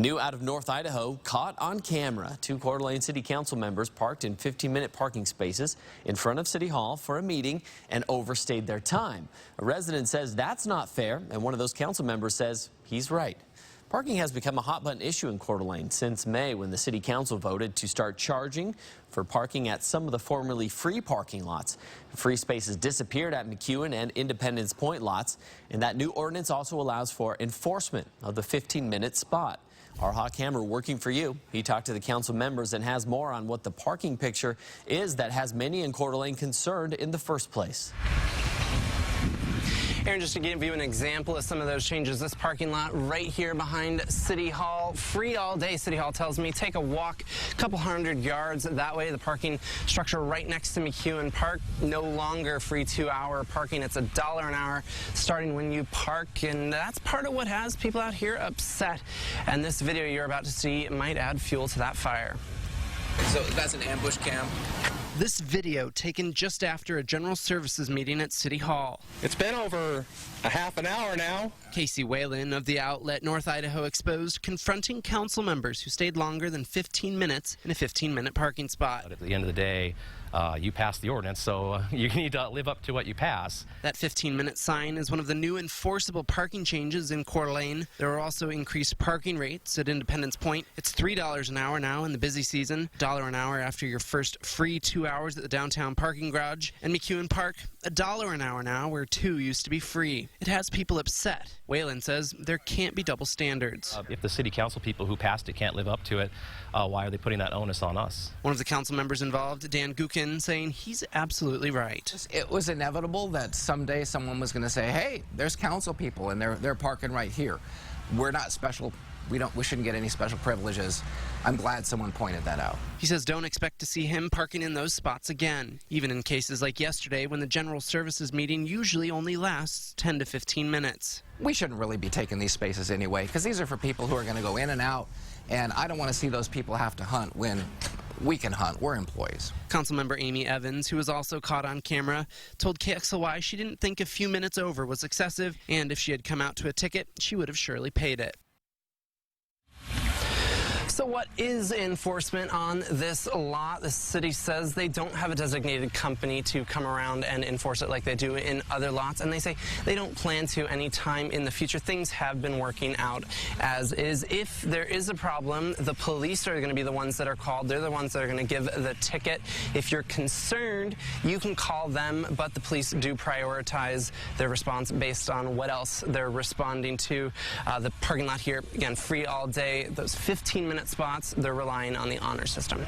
New out of North Idaho, caught on camera. Two Coeur d'Alene City Council members parked in 15-minute parking spaces in front of City Hall for a meeting and overstayed their time. A resident says that's not fair, and one of those council members says he's right. Parking has become a hot-button issue in Coeur d'Alene since May, when the City Council voted to start charging for parking at some of the formerly free parking lots. Free spaces disappeared at McEwen and Independence Point lots, and that new ordinance also allows for enforcement of the 15-minute spot. Our hot camera working for you. He talked to the council members and has more on what the parking picture is that has many in Coeur d'Alene concerned in the first place. Aaron, just to give you an example of some of those changes, this parking lot right here behind City Hall, free all day, City Hall tells me. Take a walk a couple hundred yards that way. The parking structure right next to McEwen Park, no longer free 2-hour parking. It's $1 an hour starting when you park, and that's part of what has people out here upset. And this video you're about to see might add fuel to that fire. So that's an ambush cam. This video taken just after a general services meeting at City Hall. It's been over a half an hour now. Casey Whalen of the outlet North Idaho Exposed confronting council members who stayed longer than 15 minutes in a 15-minute parking spot. But at the end of the day, you passed the ordinance, so you need to live up to what you pass. That 15-minute sign is one of the new enforceable parking changes in Coeur d'Alene. There are also increased parking rates at Independence Point. It's $3 an hour now in the busy season, $1 an hour after your first free 2 hours at the downtown parking garage. And McEwen Park, $1 an hour now, where 2 used to be free. It has people upset. Whalen says there can't be double standards. If the city council people who passed it can't live up to it, why are they putting that onus on us? One of the council members involved, Dan Gukin, saying he's absolutely right. It was inevitable that someday someone was going to say, hey, there's council people and they're parking right here. We're not special. We shouldn't get any special privileges. I'm glad someone pointed that out. He says don't expect to see him parking in those spots again, even in cases like yesterday when the general services meeting usually only lasts 10 to 15 minutes. We shouldn't really be taking these spaces anyway, because these are for people who are going to go in and out, and I don't want to see those people have to hunt when we can hunt. We're employees. Councilmember Amy Evans, who was also caught on camera, told KXLY she didn't think a few minutes over was excessive, and if she had come out to a ticket, she would have surely paid it. So what is enforcement on this lot? The city says they don't have a designated company to come around and enforce it like they do in other lots, and they say they don't plan to any time in the future. Things have been working out as is. If there is a problem, the police are going to be the ones that are called. They're the ones that are going to give the ticket. If you're concerned, you can call them, but the police do prioritize their response based on what else they're responding to. The parking lot here, again, free all day. Those 15-minute spots, they're relying on the honor system.